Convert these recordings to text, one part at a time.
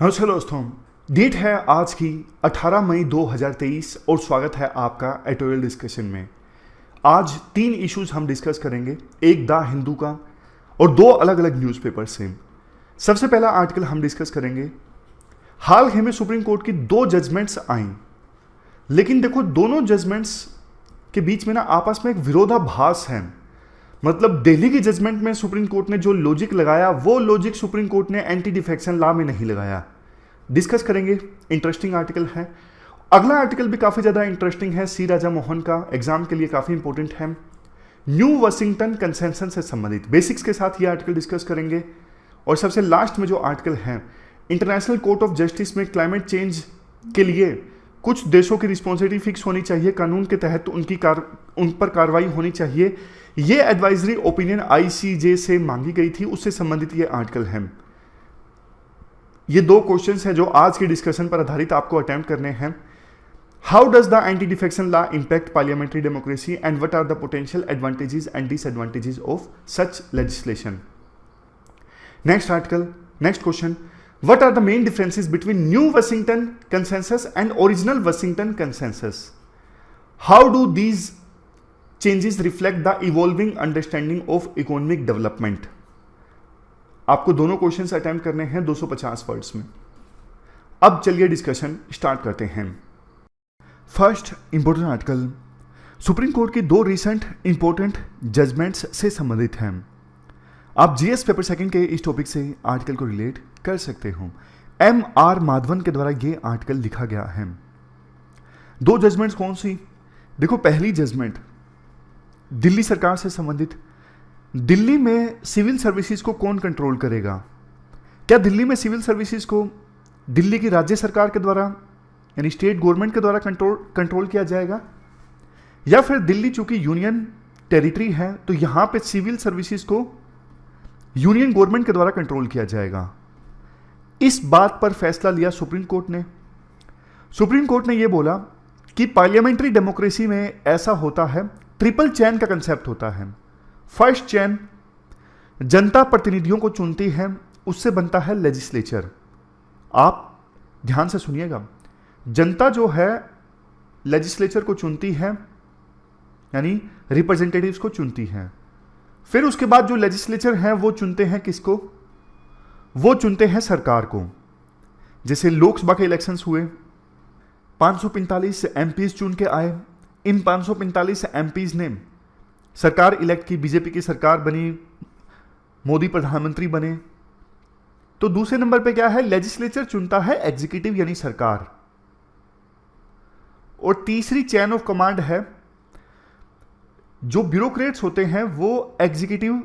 नमस्कार दोस्तों। डेट है आज की 18 मई 2023 और स्वागत है आपका एडिटोरियल डिस्कशन में। आज 3 इश्यूज हम डिस्कस करेंगे, एक द हिंदू का और 2 अलग अलग न्यूज़पेपर से। सबसे पहला आर्टिकल हम डिस्कस करेंगे, हाल ही में सुप्रीम कोर्ट की 2 जजमेंट्स आई, लेकिन देखो दोनों जजमेंट्स के बीच में ना आपस में एक विरोधाभास है। मतलब दिल्ली की जजमेंट में सुप्रीम कोर्ट ने जो लॉजिक लगाया वो लॉजिक सुप्रीम कोर्ट ने एंटी डिफेक्शन लॉ में नहीं लगाया। डिस्कस करेंगे, इंटरेस्टिंग आर्टिकल है। अगला आर्टिकल भी काफ़ी ज़्यादा इंटरेस्टिंग है, सी राजा मोहन का, एग्जाम के लिए काफ़ी इंपॉर्टेंट है। न्यू वाशिंगटन कंसेंसस से संबंधित बेसिक्स के साथ ये आर्टिकल डिस्कस करेंगे। और सबसे लास्ट में जो आर्टिकल है, इंटरनेशनल कोर्ट ऑफ जस्टिस में क्लाइमेट चेंज के लिए कुछ देशों की रिस्पॉन्सिबिलिटी फिक्स होनी चाहिए, कानून के तहत उन पर कार्रवाई होनी चाहिए। ये एडवाइजरी ओपिनियन आईसीजे से मांगी गई थी, उससे संबंधित ये आर्टिकल है। ये 2 क्वेश्चंस हैं जो आज की डिस्कशन पर आधारित आपको अटेम्प्ट करने हैं। How does the anti defection law impact parliamentary democracy and what are the potential advantages and disadvantages of such legislation. Next article, next question, what are the main differences between new Washington consensus and original Washington consensus? How do these changes reflect the evolving understanding of economic development? आपको दोनों questions attempt करने हैं 250 words में। अब चलिए discussion start करते हैं। First important article supreme court की 2 रिसेंट इंपॉर्टेंट जजमेंट्स से संबंधित हैं। आप जीएस पेपर सेकंड के इस टॉपिक से आर्टिकल को रिलेट कर सकते हो। M.R. माधवन के द्वारा यह आर्टिकल लिखा गया है। 2 जजमेंट्स कौन सी? देखो, पहली जजमेंट दिल्ली सरकार से संबंधित। दिल्ली में सिविल सर्विसेज को कौन कंट्रोल करेगा? क्या दिल्ली में सिविल सर्विसेज को दिल्ली की राज्य सरकार के द्वारा यानी स्टेट गवर्नमेंट के द्वारा कंट्रोल किया जाएगा, या फिर दिल्ली चूंकि यूनियन टेरिटरी है तो यहां पे सिविल सर्विसेज को यूनियन गवर्नमेंट के द्वारा कंट्रोल किया जाएगा? इस बात पर फैसला लिया सुप्रीम कोर्ट ने। सुप्रीम कोर्ट ने यह बोला कि पार्लियामेंट्री डेमोक्रेसी में ऐसा होता है, ट्रिपल चेन का कंसेप्ट होता है। फर्स्ट चेन जनता प्रतिनिधियों को चुनती है, उससे बनता है लेजिस्लेचर। आप ध्यान से सुनिएगा, जनता जो है लेजिस्लेचर को चुनती है यानी रिप्रेजेंटेटिव्स को चुनती है। फिर उसके बाद जो लेजिस्लेचर हैं वो चुनते हैं किसको? वो चुनते हैं सरकार को। जैसे लोकसभा के इलेक्शंस हुए, 545 एमपीज चुन के आए। इन 545 एमपीज ने सरकार इलेक्ट की, बीजेपी की सरकार बनी, मोदी प्रधानमंत्री बने। तो दूसरे नंबर पे क्या है? लेजिस्लेचर चुनता है एग्जीक्यूटिव यानी सरकार। और तीसरी चेन ऑफ कमांड है, जो ब्यूरोक्रेट्स होते हैं वो एग्जीक्यूटिव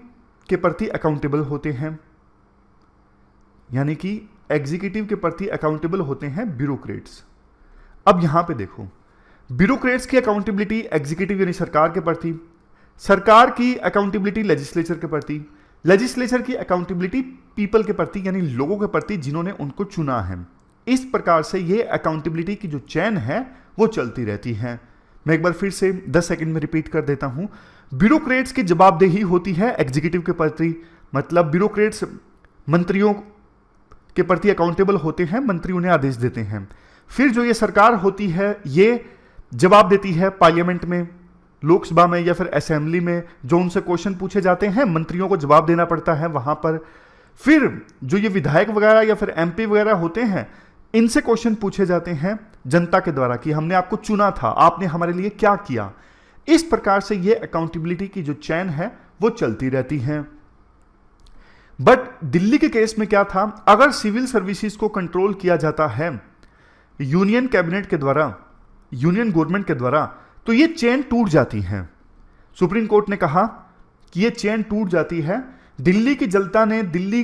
के प्रति अकाउंटेबल होते हैं, यानी कि एग्जीक्यूटिव के प्रति अकाउंटेबल होते हैं ब्यूरोक्रेट्स। अब यहां पे देखो, ब्यूरोक्रेट्स की अकाउंटेबिलिटी एग्जीक्यूटिव यानी सरकार के प्रति, सरकार की अकाउंटेबिलिटी लेजिस्लेचर के प्रति, लेजिस्लेचर की अकाउंटेबिलिटी पीपल के प्रति यानी लोगों के प्रति जिन्होंने उनको चुना है। इस प्रकार से ये अकाउंटेबिलिटी की जो चेन है वो चलती रहती है। मैं एक बार फिर से 10 सेकंड में रिपीट कर देता हूं। ब्यूरोक्रेट्स की जवाबदेही होती है एग्जीक्यूटिव के प्रति, मतलब ब्यूरोक्रेट्स मंत्रियों के प्रति अकाउंटेबल होते हैं, मंत्री उन्हें आदेश देते हैं। फिर जो ये सरकार होती है ये जवाब देती है पार्लियामेंट में, लोकसभा में या फिर असेंबली में, जो उनसे क्वेश्चन पूछे जाते हैं मंत्रियों को जवाब देना पड़ता है वहां पर। फिर जो ये विधायक वगैरह या फिर एमपी वगैरह होते हैं, इनसे क्वेश्चन पूछे जाते हैं जनता के द्वारा कि हमने आपको चुना था, आपने हमारे लिए क्या किया। इस प्रकार से ये अकाउंटेबिलिटी की जो चेन है वो चलती रहती है। बट दिल्ली के केस में क्या था? अगर सिविल सर्विसेज को कंट्रोल किया जाता है यूनियन कैबिनेट के द्वारा, यूनियन गवर्नमेंट के द्वारा, तो ये चेन टूट जाती है। सुप्रीम कोर्ट ने कहा कि ये चेन टूट जाती है। दिल्ली की जनता ने दिल्ली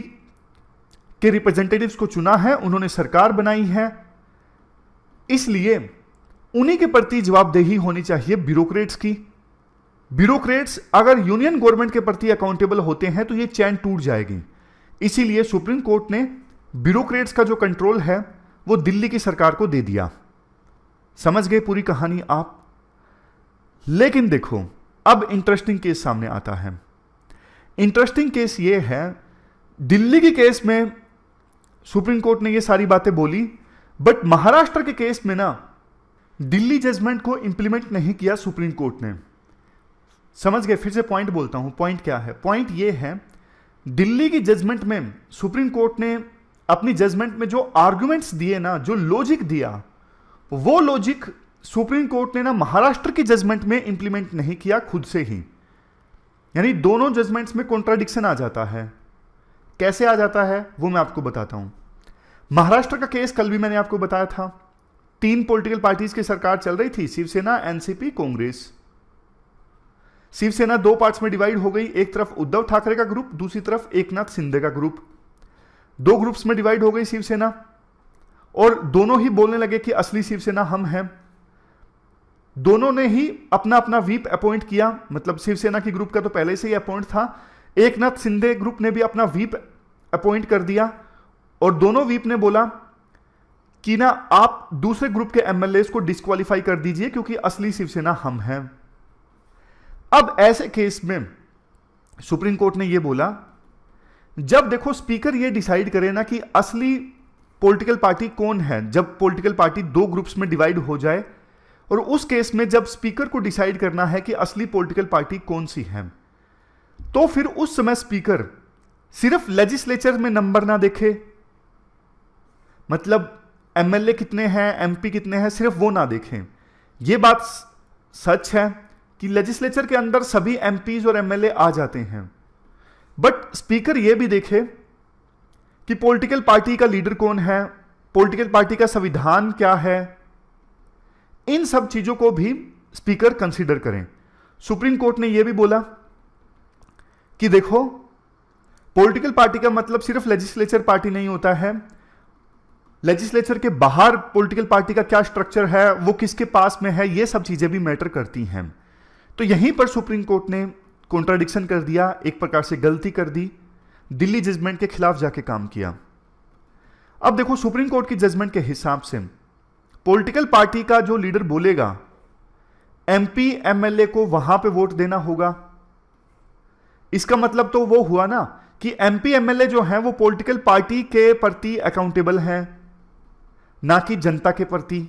के रिप्रेजेंटेटिव्स को चुना है, उन्होंने सरकार बनाई है, इसलिए उन्हीं के प्रति जवाबदेही होनी चाहिए ब्यूरोक्रेट्स की। ब्यूरोक्रेट्स अगर यूनियन गवर्नमेंट के प्रति अकाउंटेबल होते हैं तो ये चेन टूट जाएगी। इसीलिए सुप्रीम कोर्ट ने ब्यूरोक्रेट्स का जो कंट्रोल है वो दिल्ली की सरकार को दे दिया। समझ गए पूरी कहानी आप? लेकिन देखो, अब इंटरेस्टिंग केस सामने आता है। इंटरेस्टिंग केस ये है, दिल्ली के केस में सुप्रीम कोर्ट ने ये सारी बातें बोली, बट महाराष्ट्र के केस में ना दिल्ली जजमेंट को इंप्लीमेंट नहीं किया सुप्रीम कोर्ट ने। समझ गए? फिर से पॉइंट बोलता हूं। पॉइंट क्या है? पॉइंट ये है, दिल्ली की जजमेंट में सुप्रीम कोर्ट ने अपनी जजमेंट में जो आर्गुमेंट्स दिए ना, जो लॉजिक दिया, वो लॉजिक सुप्रीम कोर्ट ने ना महाराष्ट्र की जजमेंट में इंप्लीमेंट नहीं किया खुद से ही। यानी दोनों जजमेंट्स में कॉन्ट्राडिक्शन आ जाता है। कैसे आ जाता है वो मैं आपको बताता हूं। महाराष्ट्र का केस कल भी मैंने आपको बताया था। 3 पॉलिटिकल पार्टीज की सरकार चल रही थी, शिवसेना, एनसीपी, कांग्रेस। शिवसेना 2 पार्ट्स में डिवाइड हो गई। एक तरफ उद्धव ठाकरे का ग्रुप, दूसरी तरफ एकनाथ शिंदे का ग्रुप। 2 ग्रुप्स में डिवाइड हो गई शिवसेना, और दोनों ही बोलने लगे कि असली शिवसेना हम हैं। दोनों ने ही अपना अपना व्हीप अपॉइंट किया। मतलब शिवसेना की ग्रुप का तो पहले से ही अपॉइंट था। एकनाथ शिंदे ग्रुप ने भी अपना व्हीप अपॉइंट कर दिया, और दोनों व्हीप ने बोला कि ना आप दूसरे ग्रुप के एमएलए को डिस्क्वालीफाई कर दीजिए क्योंकि असली शिवसेना हम हैं। अब ऐसे केस में सुप्रीम कोर्ट ने यह बोला, जब देखो स्पीकर यह डिसाइड करे ना कि असली पॉलिटिकल पार्टी कौन है, जब पॉलिटिकल पार्टी 2 ग्रुप्स में डिवाइड हो जाए, और उस केस में जब स्पीकर को डिसाइड करना है कि असली पॉलिटिकल पार्टी कौन सी है, तो फिर उस समय स्पीकर सिर्फ लेजिस्लेचर में नंबर ना देखे, मतलब एमएलए कितने हैं, एमपी कितने हैं, सिर्फ वो ना देखें। यह बात सच है कि लेजिस्लेचर के अंदर सभी एमपीज और एमएलए आ जाते हैं, बट स्पीकर यह भी देखे कि पॉलिटिकल पार्टी का लीडर कौन है, पॉलिटिकल पार्टी का संविधान क्या है। इन सब चीजों को भी स्पीकर कंसीडर करें। सुप्रीम कोर्ट ने यह भी बोला कि देखो पॉलिटिकल पार्टी का मतलब सिर्फ लेजिस्लेचर पार्टी नहीं होता है। लेजिस्लेचर के बाहर पॉलिटिकल पार्टी का क्या स्ट्रक्चर है, वो किसके पास में है, ये सब चीजें भी मैटर करती हैं। तो यहीं पर सुप्रीम कोर्ट ने कॉन्ट्राडिक्शन कर दिया, एक प्रकार से गलती कर दी, दिल्ली जजमेंट के खिलाफ जाके काम किया। अब देखो सुप्रीम कोर्ट की जजमेंट के हिसाब से पॉलिटिकल पार्टी का जो लीडर बोलेगा, एमपी एमएलए को वहां पे वोट देना होगा। इसका मतलब तो वो हुआ ना कि एमपी एमएलए जो हैं वो पॉलिटिकल पार्टी के प्रति अकाउंटेबल हैं, ना कि जनता के प्रति।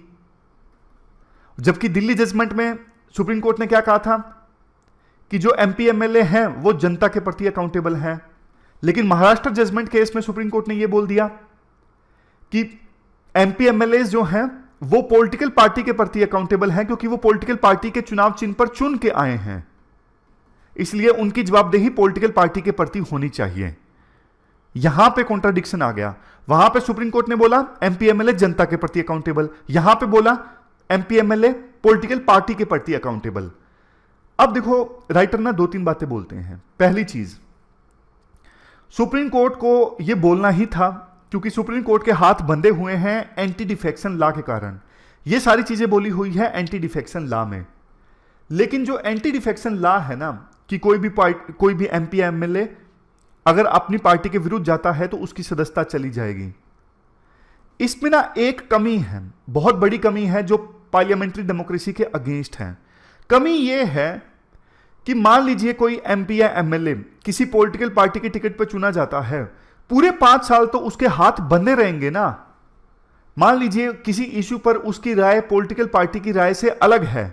जबकि दिल्ली जजमेंट में सुप्रीम कोर्ट ने क्या कहा था कि जो एमपी एमएलए हैं वो जनता के प्रति अकाउंटेबल हैं। लेकिन महाराष्ट्र जजमेंट केस में सुप्रीम कोर्ट ने यह बोल दिया कि एमपी एमएलए जो हैं वो पॉलिटिकल पार्टी के प्रति अकाउंटेबल हैं, क्योंकि वो पॉलिटिकल पार्टी के चुनाव चिन्ह पर चुन के आए हैं, इसलिए उनकी जवाबदेही पॉलिटिकल पार्टी के प्रति होनी चाहिए। यहां पे कॉन्ट्राडिक्शन आ गया। वहां पे सुप्रीम कोर्ट ने बोला एमपी एमएलए जनता के प्रति अकाउंटेबल, यहां पे बोला एमपी एमएलए पॉलिटिकल पार्टी के प्रति अकाउंटेबल। अब देखो राइटर ना 2-3 बातें बोलते हैं। पहली चीज, सुप्रीम कोर्ट को यह बोलना ही था क्योंकि सुप्रीम कोर्ट के हाथ बंधे हुए हैं एंटी डिफेक्शन लॉ के कारण। यह सारी चीजें बोली हुई है एंटी डिफेक्शन लॉ में। लेकिन जो एंटी डिफेक्शन लॉ है ना कि कोई भी एमपी एमएलए अगर अपनी पार्टी के विरुद्ध जाता है तो उसकी सदस्यता चली जाएगी, इसमें ना एक कमी है, बहुत बड़ी कमी है जो पार्लियामेंट्री डेमोक्रेसी के अगेंस्ट है। कमी यह है कि मान लीजिए कोई एमपी या एमएलए किसी पॉलिटिकल पार्टी के टिकट पर चुना जाता है, पूरे 5 साल तो उसके हाथ बंधे रहेंगे ना। मान लीजिए किसी इश्यू पर उसकी राय पॉलिटिकल पार्टी की राय से अलग है,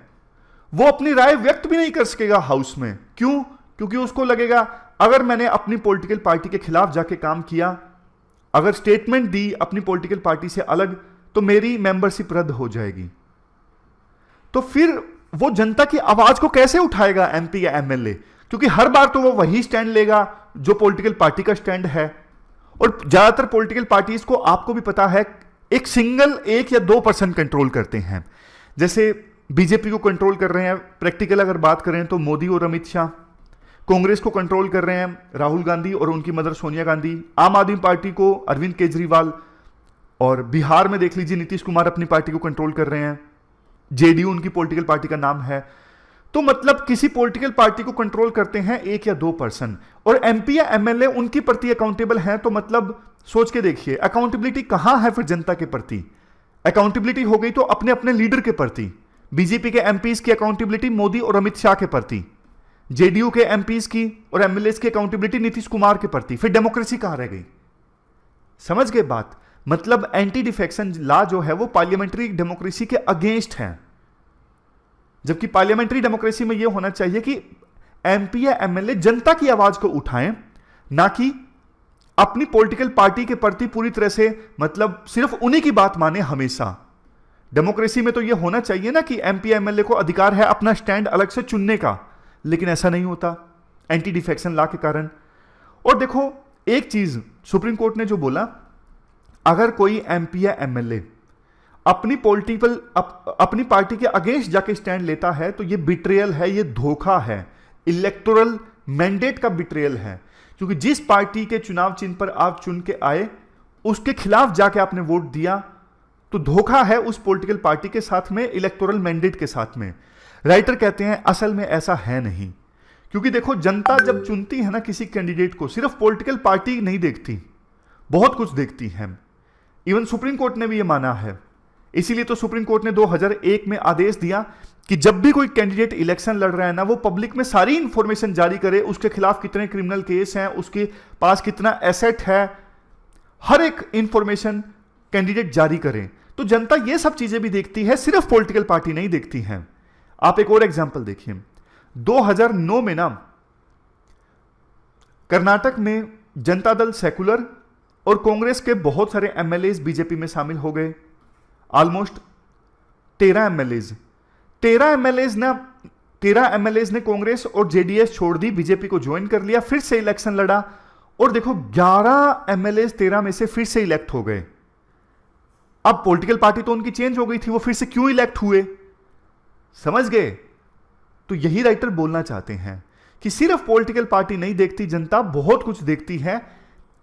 वो अपनी राय व्यक्त भी नहीं कर सकेगा हाउस में। क्यों? क्योंकि उसको लगेगा अगर मैंने अपनी पॉलिटिकल पार्टी के खिलाफ जाके काम किया, अगर स्टेटमेंट दी अपनी पॉलिटिकल पार्टी से अलग, तो मेरी मेंबरशिप रद्द हो जाएगी। तो फिर वो जनता की आवाज को कैसे उठाएगा एमपी या एमएलए? क्योंकि हर बार तो वो वही स्टैंड लेगा जो पॉलिटिकल पार्टी का स्टैंड है। और ज्यादातर पॉलिटिकल पार्टीज को आपको भी पता है एक सिंगल 1 या 2% कंट्रोल करते हैं। जैसे बीजेपी को कंट्रोल कर रहे हैं, प्रैक्टिकल अगर बात करें तो मोदी और अमित शाह। कांग्रेस को कंट्रोल कर रहे हैं राहुल गांधी और उनकी मदर सोनिया गांधी। आम आदमी पार्टी को अरविंद केजरीवाल, और बिहार में देख लीजिए नीतीश कुमार अपनी पार्टी को कंट्रोल कर रहे हैं। जेडीयू उनकी पॉलिटिकल पार्टी का नाम है। तो मतलब किसी पॉलिटिकल पार्टी को कंट्रोल करते हैं 1 या 2%, और एमपी या एमएलए उनकी प्रति अकाउंटेबल हैं। तो मतलब सोच के देखिए अकाउंटेबिलिटी कहां है फिर जनता के प्रति? अकाउंटेबिलिटी हो गई तो अपने अपने लीडर के प्रति। बीजेपी के एमपीज की अकाउंटेबिलिटी मोदी और अमित शाह के प्रति, जेडीयू के एमपीज की और एमएलए की अकाउंटेबिलिटी नीतीश कुमार के प्रति। फिर डेमोक्रेसी कहां रह गई? समझ गए बात? मतलब एंटी डिफेक्शन लॉ जो है वो पार्लियामेंट्री डेमोक्रेसी के अगेंस्ट है, जबकि पार्लियामेंट्री डेमोक्रेसी में यह होना चाहिए कि एमपी या एमएलए जनता की आवाज को उठाएं, ना कि अपनी पॉलिटिकल पार्टी के प्रति पूरी तरह से मतलब सिर्फ उन्हीं की बात माने हमेशा। डेमोक्रेसी में तो यह होना चाहिए ना कि एमपी एमएलए को अधिकार है अपना स्टैंड अलग से चुनने का, लेकिन ऐसा नहीं होता एंटी डिफेक्शन लॉ के कारण। और देखो एक चीज सुप्रीम कोर्ट ने जो बोला, अगर कोई एमपी या एमएलए अपनी अपनी पार्टी के अगेंस्ट जाके स्टैंड लेता है तो यह बिट्रेयल है, यह धोखा है, इलेक्टोरल मैंडेट का बिट्रेयल है। क्योंकि जिस पार्टी के चुनाव चिन्ह पर आप चुन के आए उसके खिलाफ जाके आपने वोट दिया, तो धोखा है उस पॉलिटिकल पार्टी के साथ में, इलेक्टोरल मैंडेट के साथ में। राइटर कहते हैं असल में ऐसा है नहीं, क्योंकि देखो जनता जब चुनती है ना किसी कैंडिडेट को, सिर्फ पॉलिटिकल पार्टी नहीं देखती, बहुत कुछ देखती है। इवन सुप्रीम कोर्ट ने भी यह माना है। इसीलिए तो सुप्रीम कोर्ट ने 2001 में आदेश दिया कि जब भी कोई कैंडिडेट इलेक्शन लड़ रहा है ना, वो पब्लिक में सारी इंफॉर्मेशन जारी करे, उसके खिलाफ कितने क्रिमिनल केस हैं, उसके पास कितना एसेट है, हर एक इंफॉर्मेशन कैंडिडेट जारी करे। तो जनता ये सब चीजें भी देखती है, सिर्फ पॉलिटिकल पार्टी नहीं देखती है। आप एक और एग्जांपल देखिए, 2009 में ना कर्नाटक में जनता दल सेकुलर और कांग्रेस के बहुत सारे एमएलए बीजेपी में शामिल हो गए। ऑलमोस्ट 13 एमएलएज ने कांग्रेस और जेडीएस छोड़ दी, बीजेपी को ज्वाइन कर लिया, फिर से इलेक्शन लड़ा और देखो 11 एमएलएज 13 में से फिर से इलेक्ट हो गए। अब पॉलिटिकल पार्टी तो उनकी चेंज हो गई थी, वो फिर से क्यों इलेक्ट हुए? समझ गए? तो यही राइटर बोलना चाहते हैं कि सिर्फ पॉलिटिकल पार्टी नहीं देखती, जनता बहुत कुछ देखती है।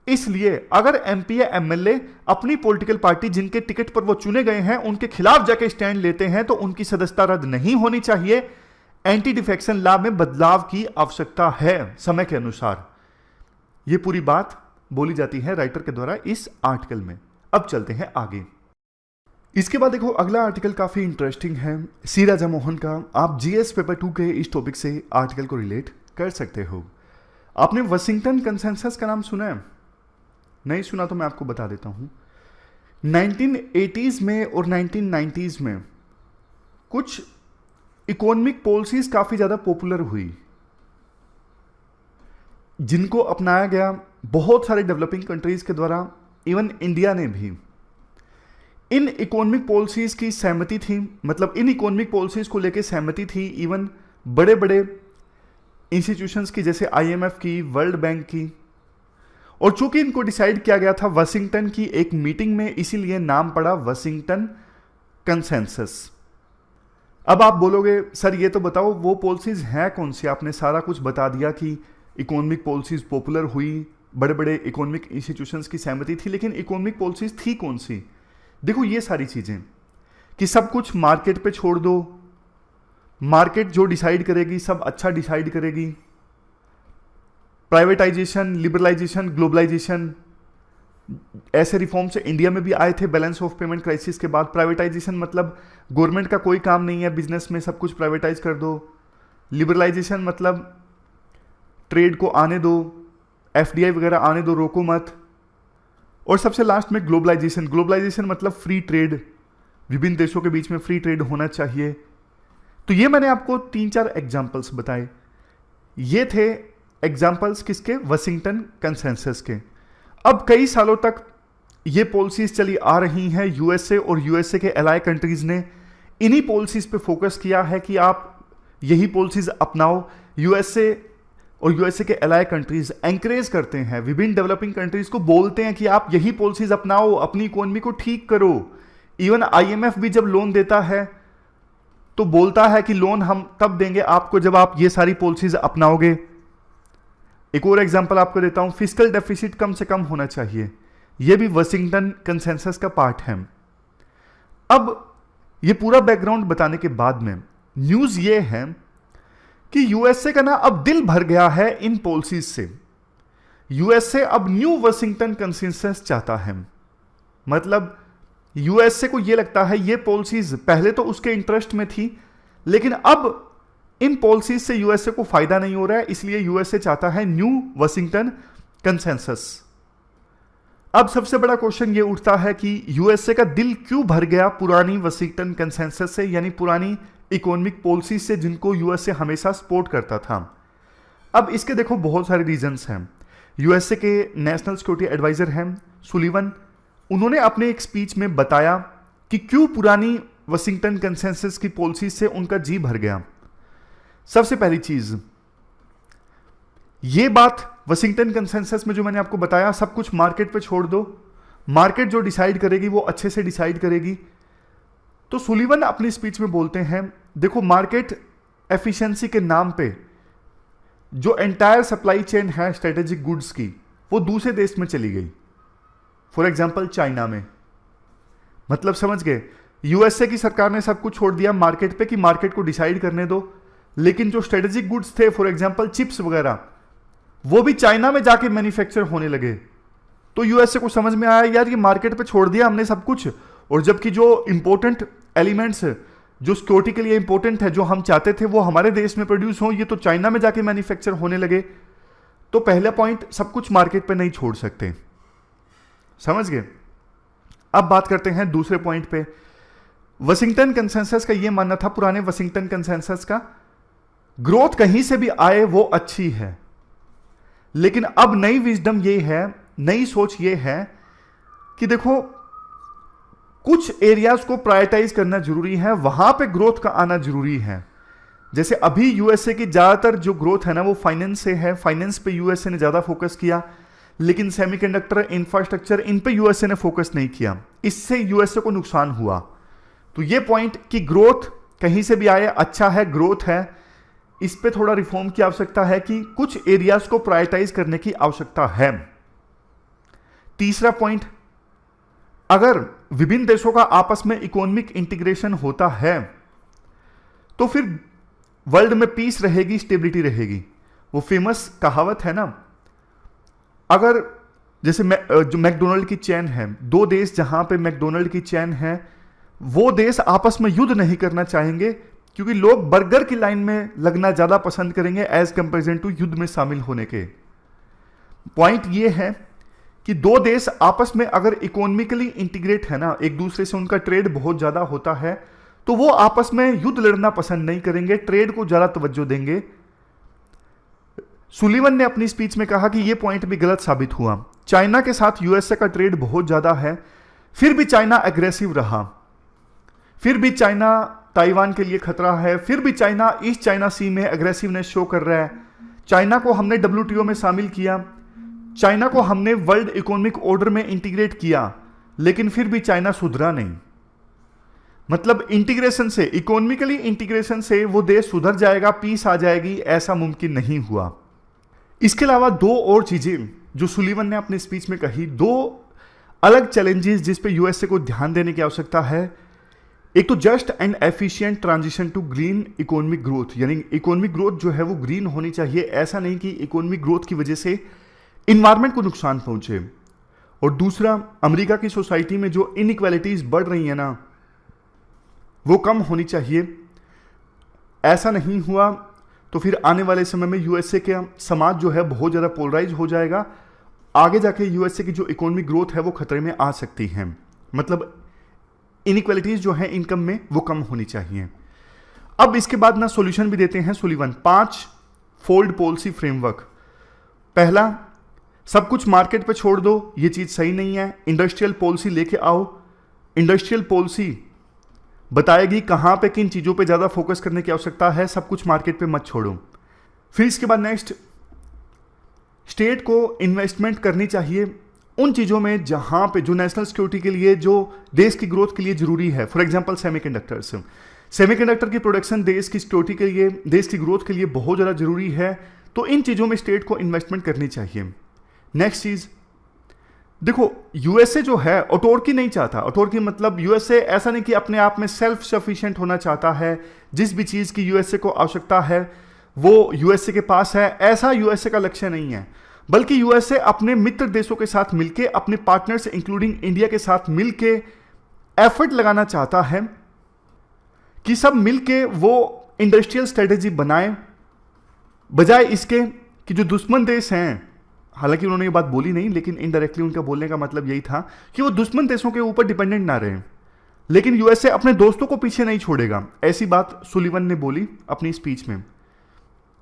इसलिए अगर एमपी या एमएलए अपनी पॉलिटिकल पार्टी जिनके टिकट पर वो चुने गए हैं उनके खिलाफ जाके स्टैंड लेते हैं तो उनकी सदस्यता रद्द नहीं होनी चाहिए। एंटी डिफेक्शन लॉ में बदलाव की आवश्यकता है समय के अनुसार। यह पूरी बात बोली जाती है राइटर के द्वारा इस आर्टिकल में। अब चलते हैं आगे। इसके बाद देखो अगला आर्टिकल काफी इंटरेस्टिंग है, सी राजा मोहन का। आप जीएस पेपर 2 के इस टॉपिक से आर्टिकल को रिलेट कर सकते हो। आपने वाशिंगटन कंसेंसस का नाम सुना है? नहीं सुना तो मैं आपको बता देता हूं। 1980s में और 1990s में कुछ इकोनॉमिक पॉलिसीज काफी ज्यादा पॉपुलर हुई, जिनको अपनाया गया बहुत सारे डेवलपिंग कंट्रीज के द्वारा, इवन इंडिया ने भी। इन इकोनॉमिक पॉलिसीज की सहमति थी, मतलब इन इकोनॉमिक पॉलिसीज को लेकर सहमति थी इवन बड़े बड़े इंस्टीट्यूशंस की, जैसे आईएमएफ की, वर्ल्ड बैंक की। और चूंकि इनको डिसाइड किया गया था वाशिंगटन की एक मीटिंग में, इसीलिए नाम पड़ा वाशिंगटन कंसेंसस। अब आप बोलोगे सर ये तो बताओ वो पॉलिसीज हैं कौन सी? आपने सारा कुछ बता दिया कि इकोनॉमिक पॉलिसीज पॉपुलर हुई, बड़े बड़े इकोनॉमिक इंस्टीट्यूशंस की सहमति थी, लेकिन इकोनॉमिक पॉलिसीज थी कौन सी? देखो ये सारी चीजें कि सब कुछ मार्केट पे छोड़ दो, मार्केट जो डिसाइड करेगी सब अच्छा डिसाइड करेगी। प्राइवेटाइजेशन, लिबरलाइजेशन, ग्लोबलाइजेशन, ऐसे रिफॉर्म्स इंडिया में भी आए थे बैलेंस ऑफ पेमेंट क्राइसिस के बाद। प्राइवेटाइजेशन मतलब गवर्नमेंट का कोई काम नहीं है बिजनेस में, सब कुछ प्राइवेटाइज कर दो। लिबरलाइजेशन मतलब ट्रेड को आने दो, एफडीआई वगैरह आने दो, रोको मत। और सबसे लास्ट में ग्लोबलाइजेशन। ग्लोबलाइजेशन मतलब फ्री ट्रेड, विभिन्न देशों के बीच में फ्री ट्रेड होना चाहिए। तो ये मैंने आपको 3-4 एग्जाम्पल्स बताए। ये थे एग्जाम्पल्स किसके? वाशिंगटन कंसेंसस के। अब कई सालों तक ये पॉलिसीज चली आ रही हैं। यूएसए और यूएसए के एलाय कंट्रीज ने इन्हीं पॉलिसीज पे फोकस किया है कि आप यही पॉलिसीज अपनाओ। यूएसए और यूएसए के एलाय कंट्रीज एंकरेज करते हैं, विभिन्न डेवलपिंग कंट्रीज को बोलते हैं कि आप यही पॉलिसीज अपनाओ, अपनी इकोनॉमी को ठीक करो। इवन आईएमएफ भी जब लोन देता है तो बोलता है कि लोन हम तब देंगे आपको जब आप ये सारी पॉलिसीज अपनाओगे। एक और एग्जांपल आपको देता हूं, फिस्कल डेफिसिट कम से कम होना चाहिए। यह भी वाशिंगटन कंसेंसस का पार्ट है। अब ये पूरा बैकग्राउंड बताने के बाद में न्यूज ये है कि यूएसए का ना अब दिल भर गया है इन पॉलिसीज से। यूएसए अब न्यू वाशिंगटन कंसेंसस चाहता है। मतलब यूएसए को यह लगता है ये पॉलिसीज पहले तो उसके इंटरेस्ट में थी, लेकिन अब इन पॉलिसीज से यूएसए को फायदा नहीं हो रहा है, इसलिए यूएसए चाहता है न्यू वाशिंगटन कंसेंसस। अब सबसे बड़ा क्वेश्चन ये उठता है कि यूएसए का दिल क्यों भर गया पुरानी वाशिंगटन कंसेंसस से, यानी पुरानी इकोनॉमिक पॉलिसी से जिनको यूएसए हमेशा सपोर्ट करता था। अब इसके देखो बहुत सारे रीजंस हैं। यूएसए के नेशनल सिक्योरिटी एडवाइजर हैं सुलिवन, उन्होंने अपने एक स्पीच में बताया कि क्यों पुरानी वाशिंगटन कंसेंसस की पॉलिसी से उनका जी भर गया। सबसे पहली चीज, ये बात वाशिंगटन कंसेंसस में जो मैंने आपको बताया, सब कुछ मार्केट पे छोड़ दो, मार्केट जो डिसाइड करेगी वो अच्छे से डिसाइड करेगी। तो सुलिवन अपनी स्पीच में बोलते हैं, देखो मार्केट एफिशिएंसी के नाम पे जो एंटायर सप्लाई चेन है स्ट्रेटेजिक गुड्स की, वो दूसरे देश में चली गई, फॉर एग्जांपल चाइना में। मतलब समझ गए, यूएसए की सरकार ने सब कुछ छोड़ दिया मार्केट पे कि मार्केट को डिसाइड करने दो, लेकिन जो स्ट्रेटेजिक गुड्स थे फॉर एग्जांपल चिप्स वगैरह, वो भी चाइना में जाके मैन्युफैक्चर होने लगे। तो यूएसए को समझ में आया यार ये मार्केट पे छोड़ दिया हमने सब कुछ, और जबकि जो इंपॉर्टेंट एलिमेंट्स जो सिक्योरिटी के लिए इंपॉर्टेंट है, जो हम चाहते थे वो हमारे देश में प्रोड्यूस हो, ये तो चाइना में जाके मैन्युफैक्चर होने लगे। तो पहला पॉइंट, सब कुछ मार्केट पे नहीं छोड़ सकते, समझ गए। अब बात करते हैं दूसरे पॉइंट पे। वाशिंगटन कंसेंसस का ये मानना था, पुराने वाशिंगटन कंसेंसस का, ग्रोथ कहीं से भी आए वो अच्छी है, लेकिन अब नई विजडम ये है, नई सोच ये है कि देखो कुछ एरियाज को प्रायोरिटाइज करना जरूरी है, वहां पे ग्रोथ का आना जरूरी है। जैसे अभी यूएसए की ज्यादातर जो ग्रोथ है ना वो फाइनेंस से है, फाइनेंस पे यूएसए ने ज्यादा फोकस किया, लेकिन सेमीकंडक्टर, इंफ्रास्ट्रक्चर, इन पे यूएसए ने फोकस नहीं किया, इससे यूएसए को नुकसान हुआ। तो ये पॉइंट कि ग्रोथ कहीं से भी आए अच्छा है, ग्रोथ है, इस पे थोड़ा रिफॉर्म की आवश्यकता है कि कुछ एरियाज को प्रायोरिटाइज करने की आवश्यकता है। तीसरा पॉइंट, अगर विभिन्न देशों का आपस में इकोनॉमिक इंटीग्रेशन होता है तो फिर वर्ल्ड में पीस रहेगी, स्टेबिलिटी रहेगी। वो फेमस कहावत है ना, अगर जैसे जो मैकडोनल्ड की चेन है, दो देश जहां पे मैकडोनल्ड की चेन है, वो देश आपस में युद्ध नहीं करना चाहेंगे क्योंकि लोग बर्गर की लाइन में लगना ज्यादा पसंद करेंगे एज कंपेरिजन टू युद्ध में शामिल होने के। पॉइंट ये है कि दो देश आपस में अगर इकोनॉमिकली इंटीग्रेट है ना, एक दूसरे से उनका ट्रेड बहुत ज्यादा होता है, तो वो आपस में युद्ध लड़ना पसंद नहीं करेंगे, ट्रेड को ज्यादा तवज्जो देंगे। सुलिवन ने अपनी स्पीच में कहा कि यह पॉइंट भी गलत साबित हुआ। चाइना के साथ यूएसए का ट्रेड बहुत ज्यादा है, फिर भी चाइना एग्रेसिव रहा, फिर भी चाइना ताइवान के लिए खतरा है, फिर भी चाइना ईस्ट चाइना सी में एग्रेसिवनेस शो कर रहा है। चाइना को हमने डब्ल्यूटीओ में शामिल किया, चाइना को हमने वर्ल्ड इकोनॉमिक ऑर्डर में इंटीग्रेट किया, लेकिन फिर भी चाइना सुधरा नहीं। मतलब इंटीग्रेशन से, इकोनॉमिकली इंटीग्रेशन से वो देश सुधर जाएगा, पीस आ जाएगी, ऐसा मुमकिन नहीं हुआ। इसके अलावा दो और चीजें जो सुलिवन ने अपने स्पीच में कही, दो अलग चैलेंजेस जिस पे यूएसए को ध्यान देने की आवश्यकता है। एक तो just and efficient transition to green economic growth, यानी इकोनॉमिक ग्रोथ जो है वो ग्रीन होनी चाहिए, ऐसा नहीं कि इकोनॉमिक ग्रोथ की वजह से इन्वायरमेंट को नुकसान पहुंचे। और दूसरा, अमेरिका की सोसाइटी में जो इनइक्वालिटीज बढ़ रही है ना, वो कम होनी चाहिए। ऐसा नहीं हुआ तो फिर आने वाले समय में यूएसए का समाज जो है बहुत ज़्यादा पोलराइज हो जाएगा, आगे जाके यूएसए की जो इकोनॉमिक ग्रोथ है वो खतरे में आ सकती है। मतलब इनइक्वालिटीज जो है इनकम में वो कम होनी चाहिए। अब इसके बाद ना सॉल्यूशन भी देते हैं सुलिवन, 5 फोल्ड पॉलिसी फ्रेमवर्क। पहला, सब कुछ मार्केट पे छोड़ दो, ये चीज सही नहीं है, इंडस्ट्रियल पॉलिसी लेके आओ। इंडस्ट्रियल पॉलिसी बताएगी कहां पे किन चीजों पे ज्यादा फोकस करने की आवश्यकता है, सब कुछ मार्केट पे मत छोड़ो। फिर इसके बाद नेक्स्ट, स्टेट को इन्वेस्टमेंट करनी चाहिए उन चीजों में जहां पे जो नेशनल सिक्योरिटी के लिए, जो देश की ग्रोथ के लिए जरूरी है। फॉर एग्जांपल सेमीकंडक्टर्स, सेमीकंडक्टर की प्रोडक्शन देश की सिक्योरिटी के लिए, देश की ग्रोथ के लिए बहुत ज्यादा जरूरी है, तो इन चीजों में स्टेट को इन्वेस्टमेंट करनी चाहिए। नेक्स्ट चीज, देखो यूएसए जो है ऑटोर्की नहीं चाहता। ऑटोर्की मतलब यूएसए ऐसा नहीं कि अपने आप में सेल्फ सफिशिएंट होना चाहता है, जिस भी चीज की यूएसए को आवश्यकता है वो यूएसए के पास है, ऐसा यूएसए का लक्ष्य नहीं है। बल्कि यूएसए अपने मित्र देशों के साथ मिलके, अपने पार्टनर्स इंक्लूडिंग इंडिया के साथ मिलके एफर्ट लगाना चाहता है कि सब मिलके वो इंडस्ट्रियल स्ट्रेटेजी बनाएं, बजाय इसके कि जो दुश्मन देश हैं हालांकि उन्होंने ये बात बोली नहीं, लेकिन इनडायरेक्टली उनका बोलने का मतलब यही था कि वो दुश्मन देशों के ऊपर डिपेंडेंट ना रहे, लेकिन यूएसए अपने दोस्तों को पीछे नहीं छोड़ेगा। ऐसी बात सुलिवन ने बोली अपनी स्पीच में।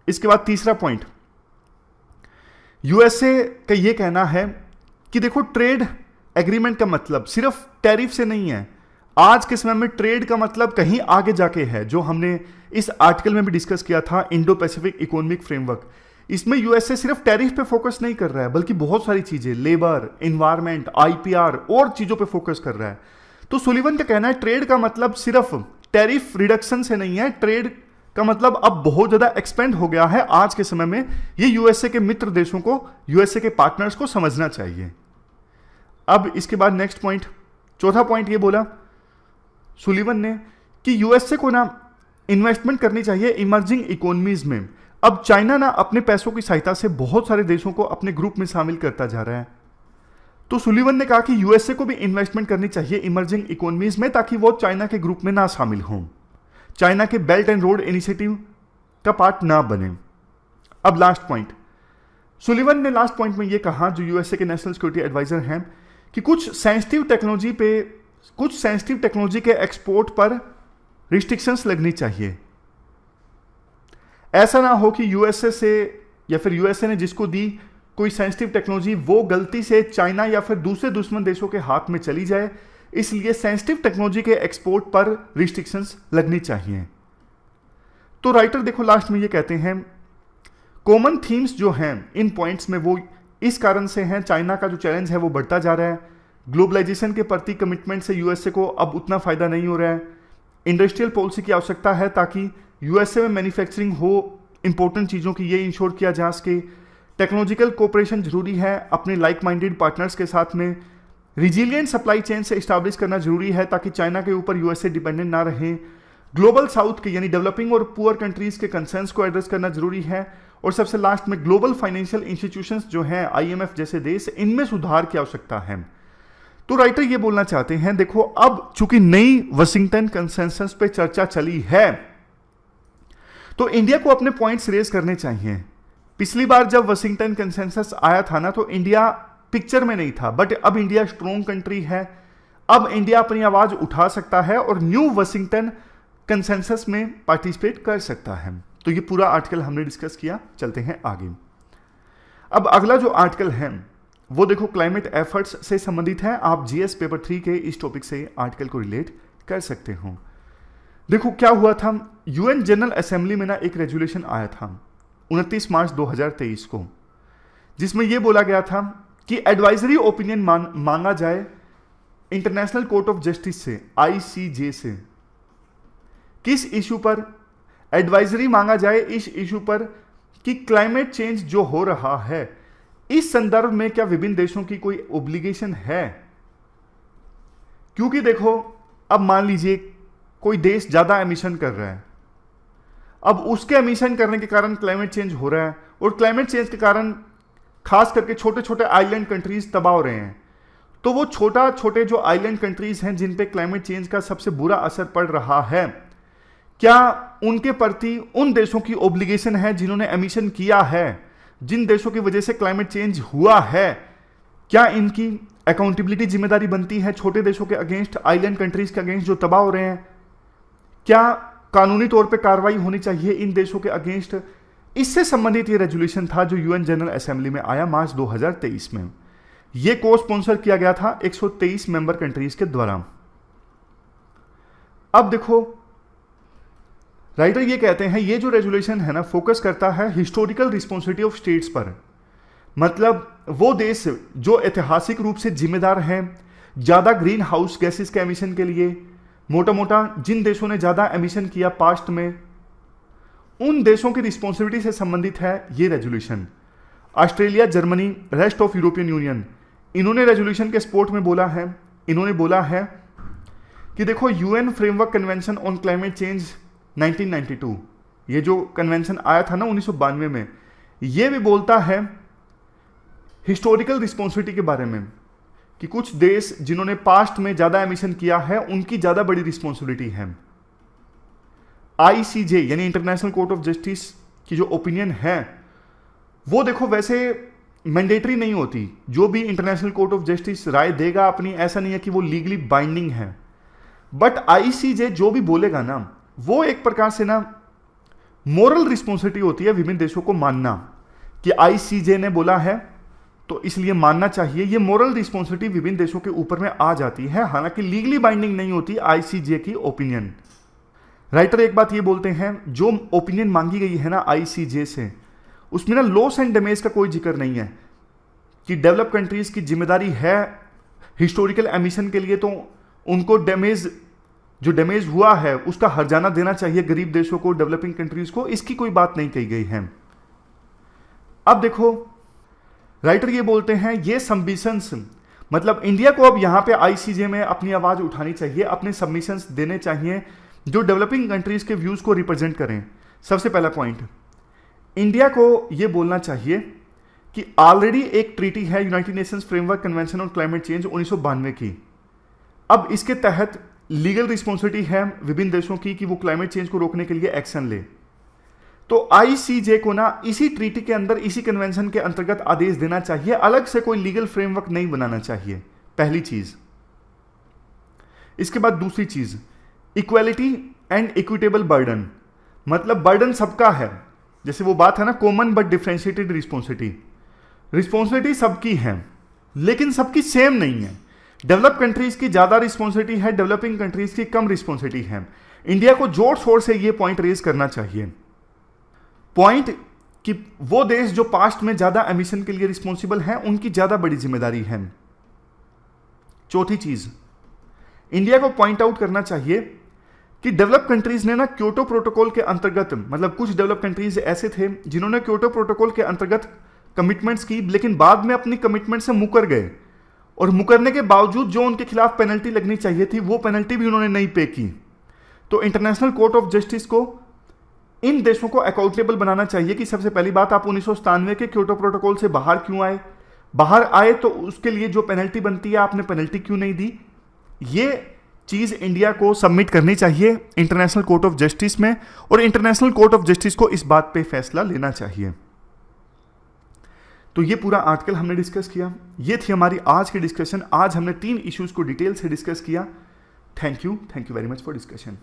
इसके बाद तीसरा पॉइंट, यूएसए का यह कहना है कि देखो ट्रेड एग्रीमेंट का मतलब सिर्फ टैरिफ से नहीं है। आज के समय में ट्रेड का मतलब कहीं आगे जाके है, जो हमने इस आर्टिकल में भी डिस्कस किया था, इंडो पैसिफिक इकोनॉमिक फ्रेमवर्क। इसमें यूएसए सिर्फ टैरिफ पे फोकस नहीं कर रहा है, बल्कि बहुत सारी चीजें, लेबर, एनवायरमेंट, आईपीआर और चीजों पे फोकस कर रहा है। तो सुलिवन का कहना है ट्रेड का मतलब सिर्फ टैरिफ रिडक्शन से नहीं है, ट्रेड का मतलब अब बहुत ज्यादा एक्सपेंड हो गया है आज के समय में। ये यूएसए के मित्र देशों को, यूएसए के पार्टनर्स को समझना चाहिए। अब इसके बाद नेक्स्ट पॉइंट, चौथा पॉइंट ये बोला सुलिवन ने कि यूएसए को ना इन्वेस्टमेंट करनी चाहिए इमर्जिंग इकोनॉमीज में। अब चाइना ना अपने पैसों की सहायता से बहुत सारे देशों को अपने ग्रुप में शामिल करता जा रहा है। तो सुलिवन ने कहा कि यूएसए को भी इन्वेस्टमेंट करनी चाहिए इमर्जिंग इकोनॉमीज में, ताकि वो चाइना के ग्रुप में ना शामिल हों, चाइना के बेल्ट एंड रोड इनिशिएटिव का पार्ट ना बने। अब लास्ट पॉइंट, सुलिवन ने लास्ट पॉइंट में यह कहा, जो यूएसए के नेशनल सिक्योरिटी एडवाइजर हैं, कि कुछ सेंसिटिव टेक्नोलॉजी के एक्सपोर्ट पर रिस्ट्रिक्शंस लगनी चाहिए। ऐसा ना हो कि यूएसए से या फिर यूएसए ने जिसको दी कोई सेंसिटिव टेक्नोलॉजी वो गलती से चाइना या फिर दूसरे दुश्मन देशों के हाथ में चली जाए, इसलिए सेंसिटिव टेक्नोलॉजी के एक्सपोर्ट पर रिस्ट्रिक्शंस लगनी चाहिए। तो राइटर देखो लास्ट में ये कहते हैं कॉमन थीम्स जो हैं इन पॉइंट्स में वो इस कारण से हैं, चाइना का जो चैलेंज है वो बढ़ता जा रहा है, ग्लोबलाइजेशन के प्रति कमिटमेंट से यूएसए को अब उतना फायदा नहीं हो रहा है, इंडस्ट्रियल पॉलिसी की आवश्यकता है ताकि यूएसए में मैन्युफैक्चरिंग हो इंपॉर्टेंट चीज़ों की, ये इंश्योर किया जा सके, टेक्नोलॉजिकल कोऑपरेशन जरूरी है अपने लाइक माइंडेड पार्टनर्स के साथ में, रिजिलियंट सप्लाई चेन से इस्टेब्लिश करना जरूरी है ताकि चाइना के ऊपर यूएसए डिपेंडेंट ना रहे, ग्लोबल साउथ के यानी डेवलपिंग और पुअर कंट्रीज के कंसर्न्स को एड्रेस करना जरूरी है, और सबसे लास्ट में ग्लोबल फाइनेंशियल इंस्टीट्यूशंस जो हैं आईएमएफ जैसे देश, इनमें सुधार की आवश्यकता है। तो राइटर ये बोलना चाहते हैं देखो अब चूंकि नई वाशिंगटन कंसेंसस पे चर्चा चली है तो इंडिया को अपने पॉइंट्स रेज करने चाहिए। पिछली बार जब वाशिंगटन कंसेंसस आया था ना तो इंडिया पिक्चर में नहीं था, बट अब इंडिया स्ट्रॉन्ग कंट्री है, अब इंडिया अपनी आवाज उठा सकता है और न्यू वाशिंगटन कंसेंसस में पार्टिसिपेट कर सकता है। तो ये पूरा आर्टिकल हमने डिस्कस किया, चलते हैं आगे। अब अगला जो आर्टिकल है वो देखो क्लाइमेट एफर्ट्स से संबंधित है। आप जीएस पेपर 3 के इस टॉपिक से आर्टिकल को रिलेट कर सकते हो। देखो क्या हुआ था, यूएन जनरल असेंबली में ना एक रेजोल्यूशन आया था 29 मार्च 2023 को, जिसमें यह बोला गया था कि एडवाइजरी ओपिनियन मांगा जाए इंटरनेशनल कोर्ट ऑफ जस्टिस से, आईसीजे से। किस इशू पर एडवाइजरी मांगा जाए? इस इशू पर कि क्लाइमेट चेंज जो हो रहा है इस संदर्भ में क्या विभिन्न देशों की कोई ओब्लिगेशन है। क्योंकि देखो अब मान लीजिए कोई देश ज्यादा एमिशन कर रहा है, अब उसके एमिशन करने के कारण क्लाइमेट चेंज हो रहा है और क्लाइमेट चेंज के कारण खास करके छोटे छोटे आइलैंड कंट्रीज तबाह हो रहे हैं। तो वो छोटे जो आइलैंड कंट्रीज हैं जिन पे क्लाइमेट चेंज का सबसे बुरा असर पड़ रहा है, क्या उनके प्रति उन देशों की ओब्लिगेशन है जिन्होंने एमिशन किया है, जिन देशों की वजह से क्लाइमेट चेंज हुआ है, क्या इनकी अकाउंटेबिलिटी जिम्मेदारी बनती है छोटे देशों के अगेंस्ट, आइलैंड कंट्रीज के अगेंस्ट जो तबाह हो रहे हैं? क्या कानूनी तौर पे कार्रवाई होनी चाहिए इन देशों के अगेंस्ट? इससे संबंधित ये रेजोल्यूशन था जो यूएन जनरल असेंबली में आया मार्च 2023 में। ये को स्पॉन्सर किया गया था 123 मेंबर कंट्रीज के द्वारा। अब देखो राइटर ये कहते हैं ये जो रेजोल्यूशन है ना फोकस करता है हिस्टोरिकल रिस्पॉन्सिबिलिटी ऑफ स्टेट्स पर, मतलब वो देश जो ऐतिहासिक रूप से जिम्मेदार हैं ज्यादा ग्रीन हाउस गैसेस के एमिशन के लिए, मोटा जिन देशों ने ज्यादा एमिशन किया पास्ट में, उन देशों की रिस्पॉन्सिबिलिटी से संबंधित है ये resolution. Australia, Germany, rest of European union, इन्होंने रेजोल्यूशन के सपोर्ट में बोला है, इन्होंने बोला है कि देखो UN framework convention on climate change 1992, ये जो कन्वेंशन आया था ना 1992 में, ये भी बोलता है हिस्टोरिकल रिस्पॉन्सिबिलिटी के बारे में कि कुछ देश जिन्होंने पास्ट में ज्यादा एमिशन किया है उनकी ज्यादा बड़ी रिस्पॉन्सिबिलिटी है। आईसीजे यानी इंटरनेशनल कोर्ट ऑफ जस्टिस की जो ओपिनियन है वो देखो वैसे मैंडेटरी नहीं होती। जो भी इंटरनेशनल कोर्ट ऑफ जस्टिस राय देगा अपनी, ऐसा नहीं है कि वो लीगली बाइंडिंग है। बट आईसीजे जो भी बोलेगा ना, वो एक प्रकार से ना मोरल रिस्पॉन्सिबिलिटी होती है विभिन्न देशों को मानना कि आईसीजे ने बोला है तो इसलिए मानना चाहिए। ये मोरल रिस्पॉन्सिबिलिटी विभिन्न देशों के ऊपर में आ जाती है, हालांकि लीगली बाइंडिंग नहीं होती आईसीजे की ओपिनियन। राइटर एक बात ये बोलते हैं, जो ओपिनियन मांगी गई है ना आईसीजे से, उसमें ना लॉस एंड डैमेज का कोई जिक्र नहीं है कि डेवलप कंट्रीज की जिम्मेदारी है हिस्टोरिकल एमिशन के लिए, तो उनको जो डैमेज हुआ है उसका हर्जाना देना चाहिए गरीब देशों को, डेवलपिंग कंट्रीज को। इसकी कोई बात नहीं कही गई है। अब देखो, राइटर ये बोलते हैं ये सबमिशंस, मतलब इंडिया को अब यहां पे आईसीजे में अपनी आवाज उठानी चाहिए, अपने सबमिशंस देने चाहिए जो डेवलपिंग कंट्रीज के व्यूज को रिप्रेजेंट करें। सबसे पहला पॉइंट, इंडिया को यह बोलना चाहिए कि ऑलरेडी एक ट्रीटी है United Nations framework convention on climate change 1992 की। अब इसके तहत लीगल रिस्पॉन्सिबिलिटी है विभिन्न देशों की कि वो क्लाइमेट चेंज को रोकने के लिए एक्शन ले। तो आईसीजे को ना इसी ट्रीटी के अंदर, इसी कन्वेंशन के अंतर्गत आदेश देना चाहिए, अलग से कोई लीगल फ्रेमवर्क नहीं बनाना चाहिए, पहली चीज। इसके बाद दूसरी चीज, इक्वालिटी एंड इक्विटेबल बर्डन, मतलब बर्डन सबका है। जैसे वो बात है ना, कॉमन बट डिफरेंशिएटेड रिस्पॉन्सिबिलिटी सबकी है लेकिन सबकी सेम नहीं है। डेवलप कंट्रीज की ज्यादा रिस्पॉन्सिबिलिटी है, डेवलपिंग कंट्रीज की कम रिस्पॉन्सिबिलिटी है। इंडिया को जोर शोर से यह पॉइंट रेज करना चाहिए, पॉइंट कि वो देश जो पास्ट में ज्यादा एमिशन के लिए रिस्पॉन्सिबल हैं, उनकी ज्यादा बड़ी जिम्मेदारी है। चौथी चीज, इंडिया को पॉइंट आउट करना चाहिए कि डेवलप कंट्रीज ने ना क्योटो प्रोटोकॉल के अंतर्गत, मतलब कुछ डेवलप कंट्रीज ऐसे थे जिन्होंने क्योटो प्रोटोकॉल के अंतर्गत कमिटमेंट्स की, लेकिन बाद में अपनी कमिटमेंट से मुकर गए, और मुकरने के बावजूद जो उनके खिलाफ पेनल्टी लगनी चाहिए थी वो पेनल्टी भी उन्होंने नहीं पे की। तो इंटरनेशनल कोर्ट ऑफ जस्टिस को इन देशों को अकाउंटेबल बनाना चाहिए कि सबसे पहली बात, आप 1997 के क्योटो प्रोटोकॉल से बाहर क्यों आए, बाहर आए तो उसके लिए जो पेनल्टी बनती है आपने पेनल्टी क्यों नहीं दी। ये चीज इंडिया को सबमिट करनी चाहिए इंटरनेशनल कोर्ट ऑफ जस्टिस में, और इंटरनेशनल कोर्ट ऑफ जस्टिस को इस बात पे फैसला लेना चाहिए। तो ये पूरा आर्टिकल हमने डिस्कस किया, ये थी हमारी आज की डिस्कशन। आज हमने 3 इश्यूज को डिटेल से डिस्कस किया। Thank you very much for discussion.